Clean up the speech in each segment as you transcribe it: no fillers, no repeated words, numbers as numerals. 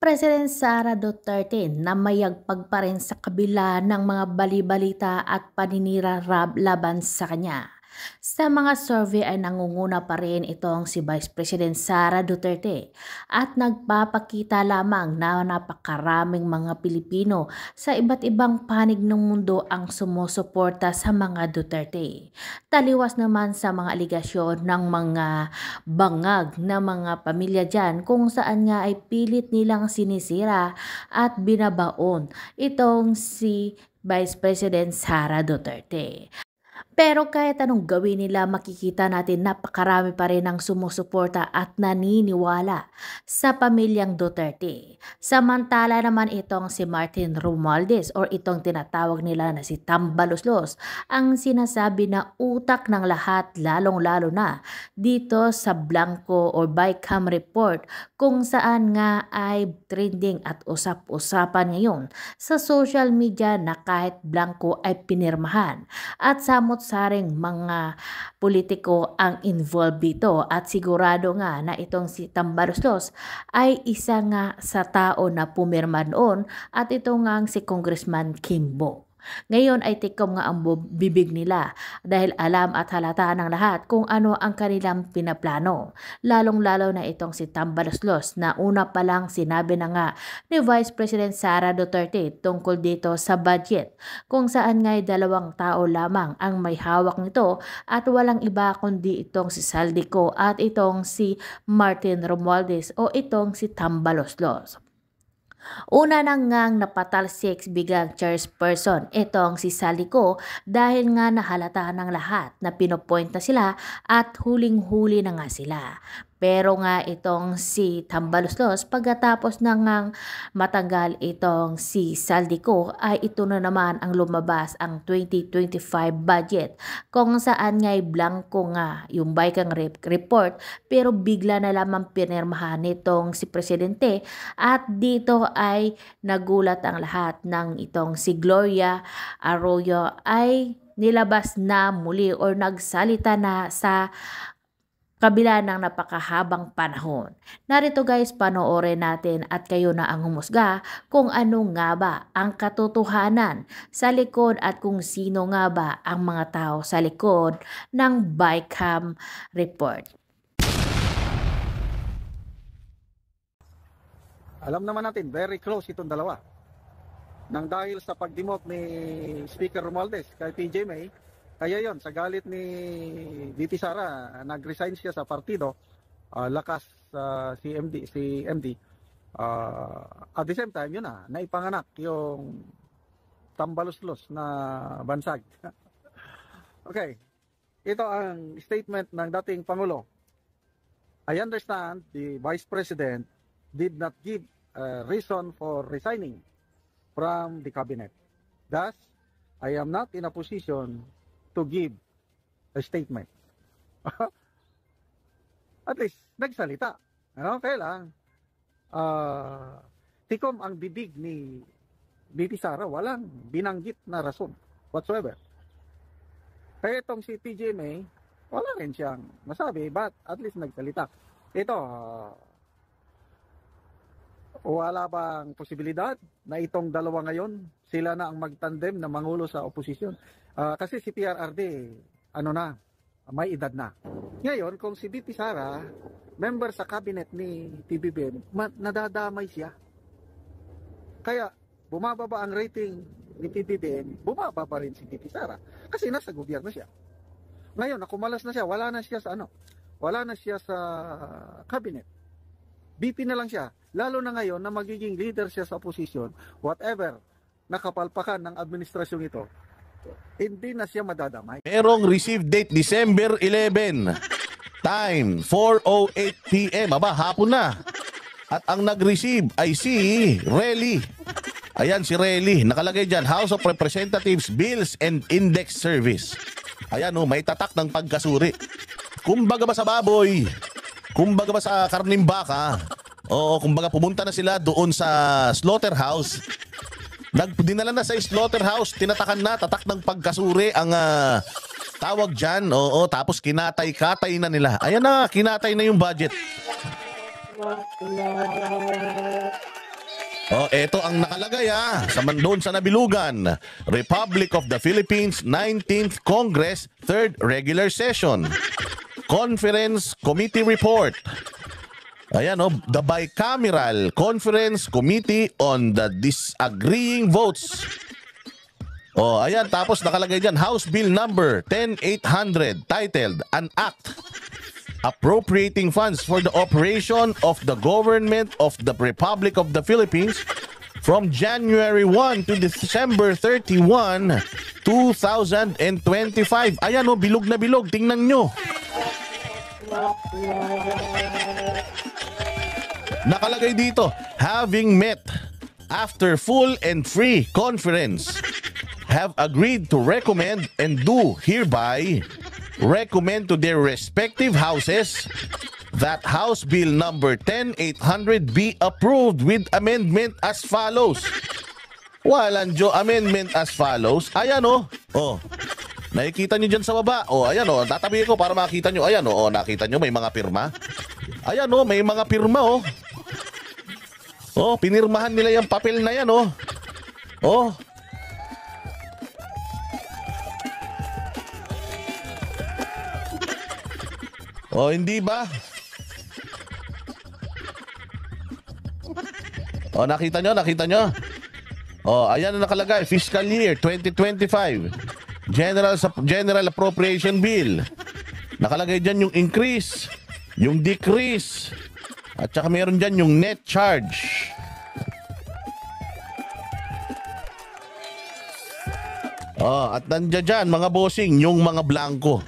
President Sara Duterte na mayagpag pa rin sa kabila ng mga bali-balita at paninira laban sa kanya. Sa mga survey ay nangunguna pa rin itong si Vice President Sara Duterte at nagpapakita lamang na napakaraming mga Pilipino sa iba't ibang panig ng mundo ang sumusuporta sa mga Duterte. Taliwas naman sa mga aligasyon ng mga bangag na mga pamilya dyan kung saan nga ay pilit nilang sinisira at binabaon itong si Vice President Sara Duterte. Pero kahit anong gawin nila, makikita natin napakarami pa rin ang sumusuporta at naniniwala sa pamilyang Duterte. Samantala naman itong si Martin Romualdez or itong tinatawag nila na si Tambaloslos ang sinasabi na utak ng lahat, lalong-lalo na dito sa Blanco or Bycam report kung saan nga ay trending at usap-usapan ngayon sa social media na kahit Blanco ay pinirmahan at samot-saring mga politiko ang involved dito at sigurado nga na itong si Tambaloslos ay isa nga sa tao na pumirma noon at ito nga si Congressman Kimbo. Ngayon ay tikom nga ang bibig nila dahil alam at halata ng lahat kung ano ang kanilang pinaplano. Lalong-lalo na itong si Tambaloslos na una pa lang sinabi na nga ni Vice President Sara Duterte tungkol dito sa budget kung saan nga'y 2 tao lamang ang may hawak nito at walang iba kundi itong si Saldico at itong si Martin Romualdez o itong si Tambaloslos. Una nang ngang napatalsik bigang chairperson itong si Saldico dahil nga nahalata ng lahat na pinopoint na sila at huling-huli na nga sila. Pero nga itong si Tambaloslos pagkatapos na ngang matanggal itong si Saldico ay ito na naman ang lumabas ang 2025 budget kung saan nga'y blanco nga yung Bycam report pero bigla na lamang pinirmahan nitong si Presidente at dito ay nagulat ang lahat ng itong si Gloria Arroyo ay nilabas na muli or nagsalita na sa kabila ng napakahabang panahon. Narito guys, panoorin natin at kayo na ang humusga kung ano nga ba ang katotohanan sa likod at kung sino nga ba ang mga tao sa likod ng Bycam report. Alam naman natin, very close itong dalawa. Nang dahil sa pagdimok ni Speaker Romualdez kay PJ May, kaya yon sa galit ni VP Sara, nag-resign siya sa partido, lakas si MD. At the same time, yun naipanganak yung Tambaloslos na bansag. Okay, ito ang statement ng dating Pangulo. I understand the Vice President did not give a reason for resigning from the cabinet. Thus, I am not in a position to give a statement. At least, nagsalita. Ano? Kaya lang, tikom ang bibig ni BP Sara, walang binanggit na rason whatsoever. Kaya itong si PJ May, wala rin siyang masabi, but at least nagsalita. Ito, wala bang posibilidad na itong dalawa ngayon, sila na ang magtandem na mangulo sa oposisyon? Kasi si PRRD, may edad na. Ngayon, kung si BP Sara, member sa cabinet ni PBBM, nadadamay siya. Kaya, bumababa ang rating ni PBBM, bumababa rin si BP Sara. Kasi nasa gobyerno siya. Ngayon, nakumalas na siya, wala na siya sa cabinet. BP na lang siya. Lalo na ngayon na magiging leader siya sa opposition, whatever nakapalpakan ng administrasyon ito, hindi na siya madadamay. Merong receive date December 11. Time 4:08 PM. Aba, hapon na. At ang nag-receive ay si Relly. Ayan si Relly. Nakalagay dyan, House of Representatives Bills and Index Service. Ayan may tatak ng pagkasuri. Kumbaga ba sa baboy? Kumbaga ba sa karning baka? Oo, kumbaga pumunta na sila doon sa slaughterhouse. Dinala na sa slaughterhouse, tinatakan na, tatak ng pagkasuri ang tawag dyan. Oo, tapos kinatay-katay na nila. Ayan na, kinatay na yung budget. Oh, eto ang nakalagay doon sa Nabilugan. Republic of the Philippines 19th Congress 3rd Regular Session. Conference Committee Report. Ayan the Bicameral Conference Committee on the Disagreeing Votes. Oh, ayan, tapos nakalagay dyan, House Bill number 10800 titled An Act appropriating funds for the operation of the government of the Republic of the Philippines from January 1 to December 31, 2025. Ayan bilog na bilog. Tingnan nyo. Nakalagay dito, having met after full and free conference, have agreed to recommend and do hereby recommend to their respective houses that House Bill number 10800 be approved with amendment as follows. Walang amendment as follows. Ayan nakikita nyo dyan sa baba. Ayan tatabi ko para makita nyo. Ayan nakita nyo may mga pirma. Ayan may mga pirma pinirmahan nila yung papel na yan hindi ba? Nakita nyo? Ayan na nakalagay, fiscal year 2025. General Appropriation Bill. Nakalagay dyan yung increase, yung decrease, at saka meron dyan yung net charge. At nandiyan dyan, mga bossing, yung mga blanco.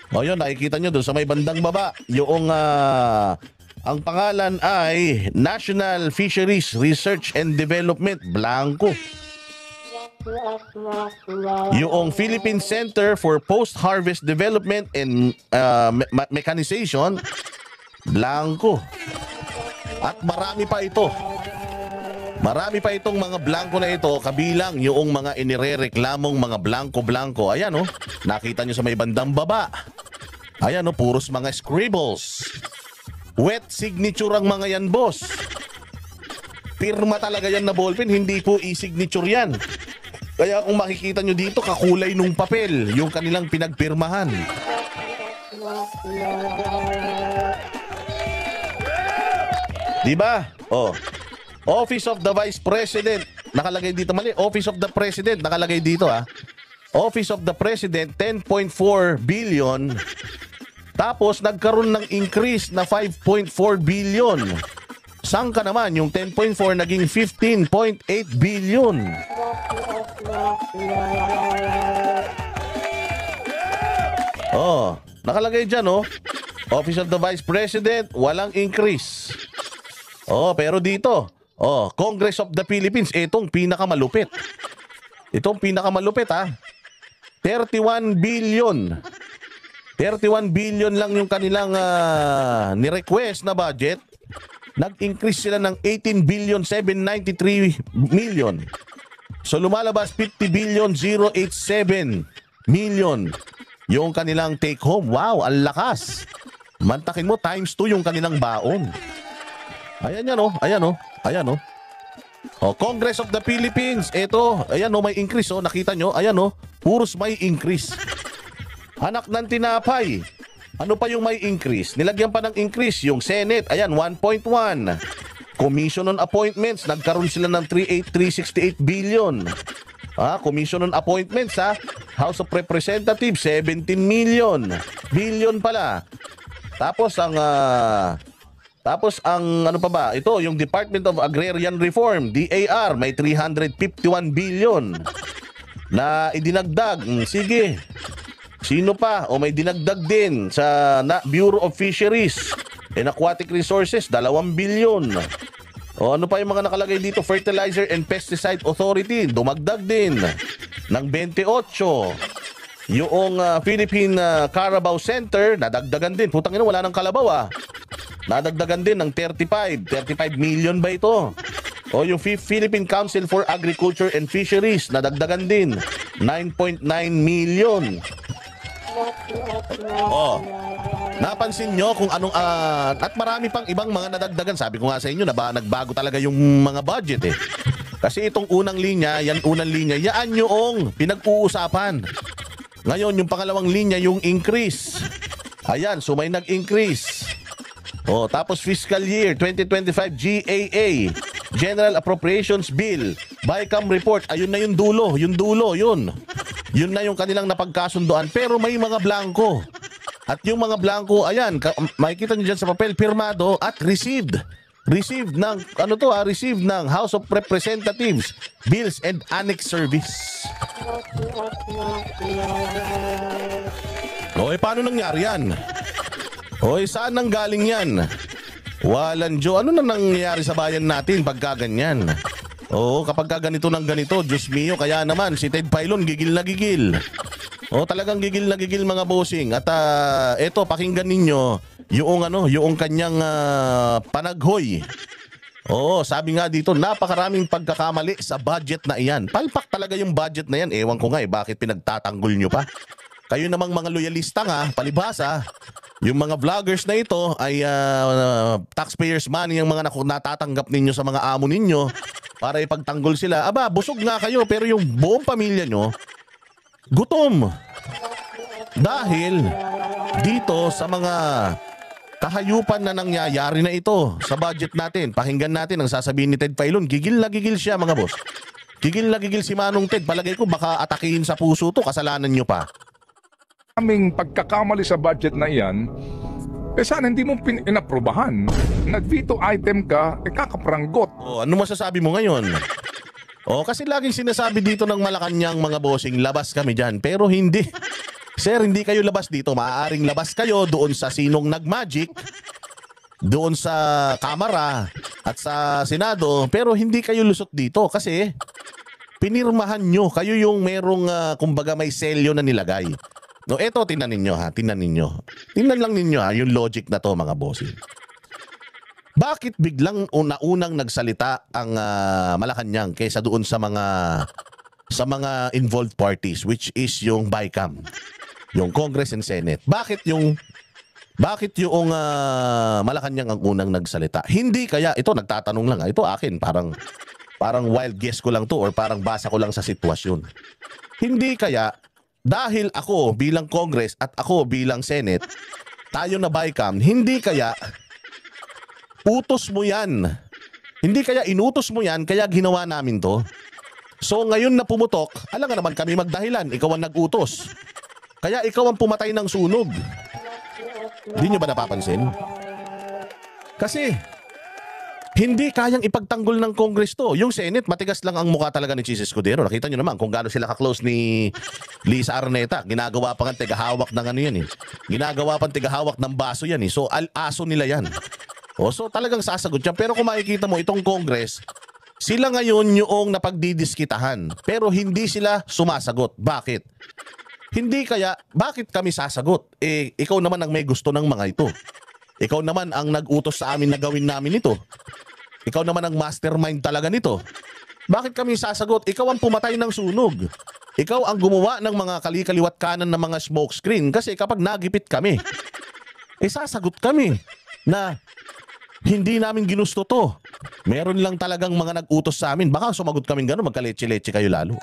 Yun, nakikita nyo doon sa may bandang baba. Yung, ang pangalan ay National Fisheries Research and Development, blanco. Yung Philippine Center for Post-Harvest Development and Mechanization, blanco. At marami pa ito. Marami pa itong mga blanco na ito, kabilang yung mga inirereklamong mga blanco-blanco. Ayan nakita nyo sa may bandang baba. Ayan puros mga scribbles. Wet signature ang mga yan, boss. Pirma talaga yan na ballpen, hindi po e-signature yan. Kaya kung makikita nyo dito, kakulay nung papel, yung kanilang pinagpirmahan. Diba? Office of the Vice President, nakalagay dito mali. Office of the President, nakalagay dito Office of the President, 10.4 billion. Tapos nagkaroon ng increase na 5.4 billion. Saan ka naman? Yung 10.4 naging 15.8 billion. Nakalagay dyan Office of the Vice President, walang increase. Pero dito Congress of the Philippines, itong pinakamalupit. Itong pinakamalupit 31 billion. 31 billion lang yung kanilang ni-request na budget. Nag-increase sila ng 18 billion 793 million. So lumalabas 50 billion 087 million yung kanilang take home. Wow, ang lakas. Mantakin mo times 2 yung kanilang baon. Ayan yan Ayan Congress of the Philippines. Ito, ayan may increase nakita nyo, ayan puros may increase. Anak ng tinapay. Ano pa yung may increase? Nilagyan pa ng increase yung Senate. Ayan, 1.1. Commission on Appointments, nagkaroon sila ng 368 billion. Commission on Appointments House of Representatives, 17 million. Billion pala. Tapos ang ano pa ba? Ito, yung Department of Agrarian Reform, DAR, may 351 billion na idinagdag. Sige. Sino pa? May dinagdag din sa Bureau of Fisheries and Aquatic Resources, 2 billion. Ano pa yung mga nakalagay dito? Fertilizer and Pesticide Authority, dumagdag din ng 28. Yung Philippine Carabao Center, nadagdagan din. Putang ina, wala nang kalabaw Nadagdagan din ng 35 million ba ito? Yung Philippine Council for Agriculture and Fisheries, nadagdagan din 9.9 million. Napansin nyo kung anong at marami pang ibang mga nadagdagan. Sabi ko nga sa inyo na nagbago talaga yung mga budget eh. Kasi itong unang linya, yan yung pinag-uusapan. Ngayon, yung pangalawang linya, yung increase. Ayan, so may nag-increase. Tapos fiscal year 2025 GAA, General Appropriations Bill, BICAM report, ayun na yung dulo. Yun na yung kanilang napagkasunduan. Pero may mga blanco. At yung mga blanco, ayan, makikita nyo dyan sa papel, pirmado at received. Received ng House of Representatives, Bills and Annex Service. Paano nangyari yan? Saan nang galing yan? Walang Diyo, ano na nangyayari sa bayan natin pagka ganyan? Kapag ganito ng ganito, Diyos mio, kaya naman si Ted Filon gigil na gigil. Talagang gigil na gigil mga bossing. At eto, pakinggan ninyo yung kanyang panaghoy. Sabi nga dito, napakaraming pagkakamali sa budget na iyan. Palpak talaga yung budget na yan. Ewan ko nga bakit pinagtatanggol nyo pa? Kayo namang mga loyalista nga, palibhasa, yung mga vloggers na ito ay taxpayers money yung mga natatanggap ninyo sa mga amo ninyo para ipagtanggol sila. Aba, busog nga kayo pero yung buong pamilya nyo, gutom. Dahil dito sa mga kahayupan na nangyayari na ito sa budget natin, pakinggan natin ang sasabihin ni Ted Filon. Gigil na gigil siya mga boss. Gigil na gigil si Manong Ted. Palagay ko baka atakihin sa puso to, kasalanan nyo pa. Aming pagkakamali sa budget na iyan, sana hindi mo inaprubahan. Nag-veto item ka, kakapranggot. Ano masasabi mo ngayon? Kasi laging sinasabi dito ng Malacanang mga bossing, labas kami dyan. Pero hindi. Sir, hindi kayo labas dito. Maaaring labas kayo doon sa sinong nagmagic, doon sa Kamara at sa Senado, pero hindi kayo lusot dito kasi pinirmahan nyo. Kayo yung merong, kumbaga may selyo na nilagay. Eto, tingnan ninyo ha. Tingnan lang ninyo ha, yung logic na to mga bossing. Bakit biglang unang nagsalita ang Malacanang kaysa doon sa mga involved parties, which is yung BICAM, yung Congress and Senate? Bakit yung Malacanang ang unang nagsalita? Hindi kaya, ito nagtatanong lang, ito akin, parang wild guess ko lang to or parang basa ko lang sa sitwasyon. Hindi kaya, dahil ako bilang Congress at ako bilang Senate, tayo na BICAM, hindi kaya utos mo yan. Hindi kaya inutos mo yan, kaya ginawa namin to. So ngayon na pumutok, alam nga naman kami magdahilan, ikaw ang nag-utos. Kaya ikaw ang pumatay ng sunog. Hindi nyo ba napapansin? Kasi hindi kayang ipagtanggol ng Congress to. Yung Senate, matigas lang ang mukha talaga ni Chis Escudero. Nakita nyo naman kung gaano sila ka-close ni Lisa Araneta. Ginagawa pa nga tigahawak ng ano yan eh. Ginagawa pa tigahawak ng baso yan eh. So aso nila yan. So talagang sasagot siya. Pero kung makikita mo itong Congress, sila ngayon yung napagdidiskitahan. Pero hindi sila sumasagot. Bakit? Hindi kaya, bakit kami sasagot? Ikaw naman ang may gusto ng mga ito. Ikaw naman ang nag-utos sa amin na gawin namin ito. Ikaw naman ang mastermind talaga nito. Bakit kami sasagot? Ikaw ang pumatay ng sunog. Ikaw ang gumawa ng mga kalikaliwat kanan ng mga smoke screen. Kasi kapag nagipit kami, sasagot kami na hindi namin ginusto to. Meron lang talagang mga nag-utos sa amin. Baka sumagot kami gano'n, magka-leche-leche kayo lalo.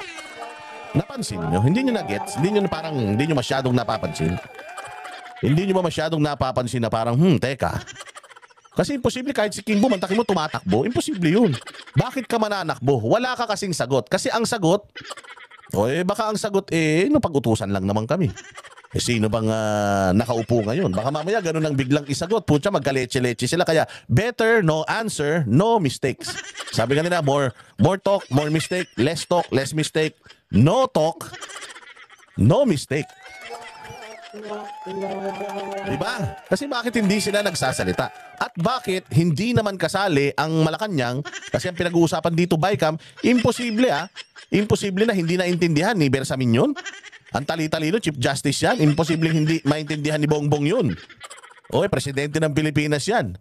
Napansin nyo? Hindi nyo na-gets? Hindi nyo masyadong napapansin? Hindi nyo ba masyadong napapansin na parang, teka. Kasi imposible kahit si King Boom, mantakin mo tumatakbo. Imposible yun. Bakit ka mananakbo? Wala ka kasing sagot. Kasi ang sagot, baka ang sagot, pag-utusan lang naman kami. Sino bang nakaupo ngayon? Baka mamaya ganun ang biglang isagot. Pucha, magka-leche-leche sila. Kaya better no answer, no mistakes. Sabi nga nila, more talk, more mistake. Less talk, less mistake. No talk, no mistake. Diba? Kasi bakit hindi sila nagsasalita? At bakit hindi naman kasali ang Malacanang? Kasi ang pinag-uusapan dito, BICAM, imposible Imposible na hindi naintindihan ni Bersamin yun. Ang tali-talino, Chief Justice yan. Imposible hindi maintindihan ni Bongbong yun. Presidente ng Pilipinas yan.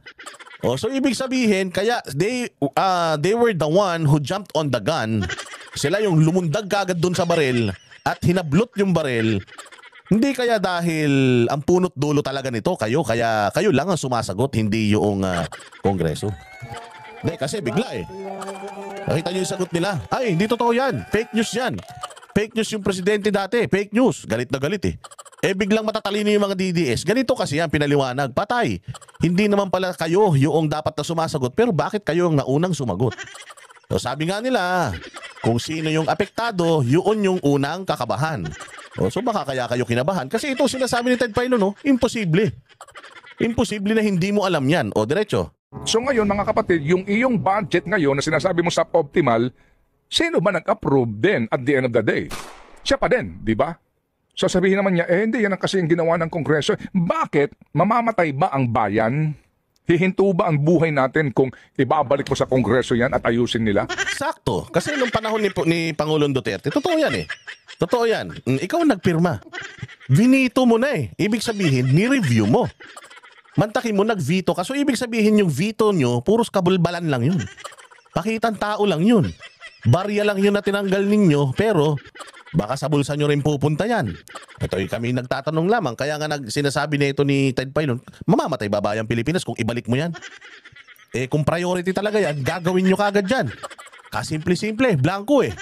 So ibig sabihin, kaya they were the one who jumped on the gun. Sila yung lumundag kagad dun sa baril at hinablot yung baril Hindi kaya dahil ang punot dulo talaga nito kaya kayo lang ang sumasagot, hindi yung Kongreso. Hindi, kasi bigla eh. Nakita niyo yung sagot nila. Ay, hindi totoo yan. Fake news yan. Fake news yung presidente dati. Fake news. Galit na galit eh. Biglang matatalino yung mga DDS. Ganito kasi yan, pinaliwanag. Patay. Hindi naman pala kayo yung dapat na sumasagot. Pero bakit kayo ang naunang sumagot? So sabi nga nila, kung sino yung apektado, yun yung unang kakabahan. So baka kaya kayo kinabahan. Kasi ito sinasabi ni Ted Pailo, no? Imposible. Imposible na hindi mo alam yan. O diretso. So ngayon mga kapatid, yung iyong budget ngayon na sinasabi mo suboptimal, sino ba nag-approve din at the end of the day? Siya pa din, di ba? So sabihin naman niya, hindi yan ang kasi yung ginawa ng Kongreso. Bakit? Mamamatay ba ang bayan? Hihinto ba ang buhay natin kung ibabalik mo sa Kongreso yan at ayusin nila? Sakto. Kasi nung panahon ni Pangulong Duterte, totoo yan eh. Totoo yan. Ikaw ang nagpirma. Vinito mo na eh. Ibig sabihin, ni-review mo. Mantakin mo, nag-veto ka. So, ibig sabihin yung veto nyo, puros kabulbalan lang yun. Pakitang tao lang yun. Barya lang yun na tinanggal ninyo, pero baka sa bulsa nyo rin pupunta yan. Ito kami nagtatanong lamang. Kaya nga sinasabi na ito ni Ted Pailon, mamamatay ba bayang Pilipinas kung ibalik mo yan? Kung priority talaga yan, gagawin nyo kagad yan. Kasimple-simple, blanco eh.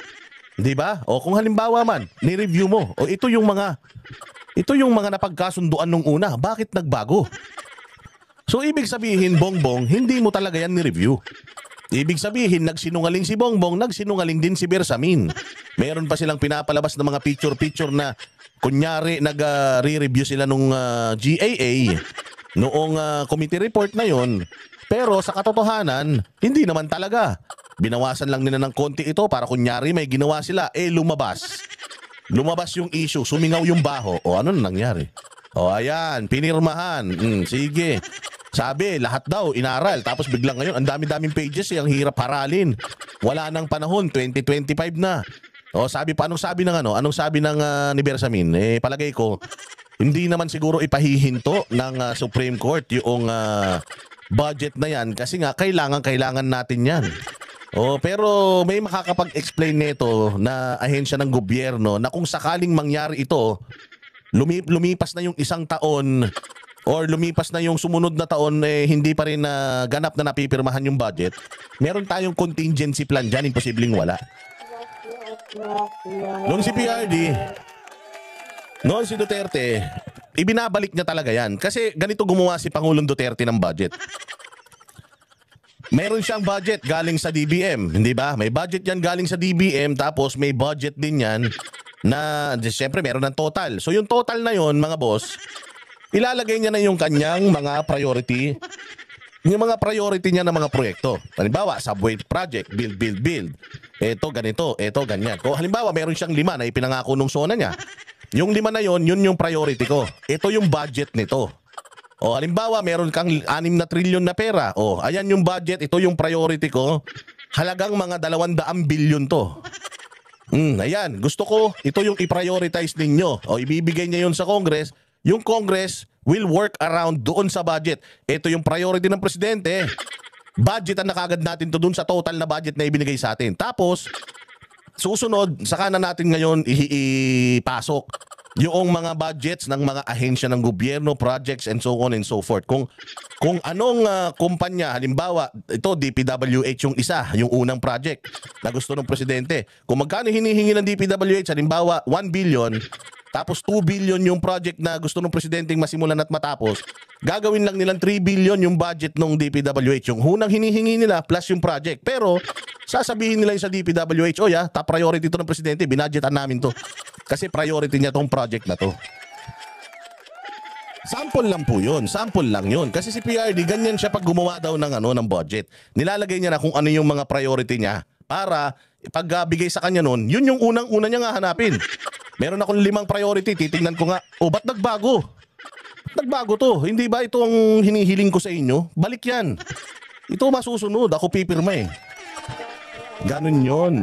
Di ba? O kung halimbawa man, ni-review mo. O ito yung mga napagkasunduan nung una. Bakit nagbago? So, ibig sabihin, Bongbong, hindi mo talaga yan ni-review. Ibig sabihin, nagsinungaling si Bongbong, nagsinungaling din si Bersamin. Meron pa silang pinapalabas ng mga picture-picture na kunyari nag-re-review sila nung GAA, noong committee report na yon. Pero sa katotohanan, hindi naman talaga. Binawasan lang nila ng konti ito para kunyari may ginawa sila, lumabas. Lumabas yung issue, sumingaw yung baho. O ano na nangyari? O ayan, pinirmahan. Sige. Sabi, lahat daw inaral. Tapos biglang ngayon, ang dami-daming pages ang hirap haralin. Wala nang panahon, 2025 na. O sabi pa, anong sabi ng ni Bersamin? Palagay ko, hindi naman siguro ipahihinto ng Supreme Court yung budget na yan kasi nga kailangan natin yan. Pero may makakapag-explain nito na ahensya ng gobyerno na kung sakaling mangyari ito, lumipas na yung isang taon or lumipas na yung sumunod na taon, hindi pa rin ganap na napipirmahan yung budget, meron tayong contingency plan dyan, imposibleng wala. Noon si PRD, noon si Duterte, ibinabalik niya talaga yan. Kasi ganito gumawa si Pangulong Duterte ng budget. Meron siyang budget galing sa DBM, hindi ba? May budget yan galing sa DBM, tapos may budget din yan na, siyempre meron ng total. So yung total na yon, mga boss, ilalagay niya na yung kanyang mga priority, yung mga priority niya ng mga proyekto. Halimbawa, subway project, build. Ito ganito, ito ganyan. Kung halimbawa, meron siyang 5 na ipinangako nung SONA niya. Yung 5 na yon, yun yung priority ko. Ito yung budget nito. O halimbawa, meron kang 6 na trilyon na pera. O ayan yung budget, ito yung priority ko. Halagang mga 200 bilyon to. Ayan, gusto ko, ito yung i-prioritize ninyo. O ibibigay niya yun sa Congress. Yung Congress will work around doon sa budget. Ito yung priority ng presidente. Budgetan na kagad natin to doon sa total na budget na ibinigay sa atin. Tapos, susunod, saka na natin ngayon ipasok yung mga budgets ng mga ahensya ng gobyerno, projects, and so on and so forth. Kung anong kumpanya, halimbawa, ito DPWH yung isa, yung unang project na gusto ng presidente. Kung magkano hinihingi ng DPWH, halimbawa 1 billion, tapos 2 billion yung project na gusto ng presidenteng masimulan at matapos, gagawin lang nilang 3 billion yung budget ng DPWH. Yung unang hinihingi nila plus yung project. Pero sasabihin nila yung sa DPWH, top priority to ng presidente, binadgetan namin to. Kasi priority niya tong project na to. Sample lang po yun. Sample lang yun. Kasi si PRD, ganyan siya pag gumawa daw ng budget. Nilalagay niya na kung ano yung mga priority niya para pag bigay sa kanya nun, yun yung unang-una niya nga hanapin. Meron akong 5 priority, titingnan ko nga, ba't nagbago? Nagbago to. Hindi ba ito ang hinihiling ko sa inyo? Balik yan. Ito masusunod. Ako pipirma eh. Ganun yun.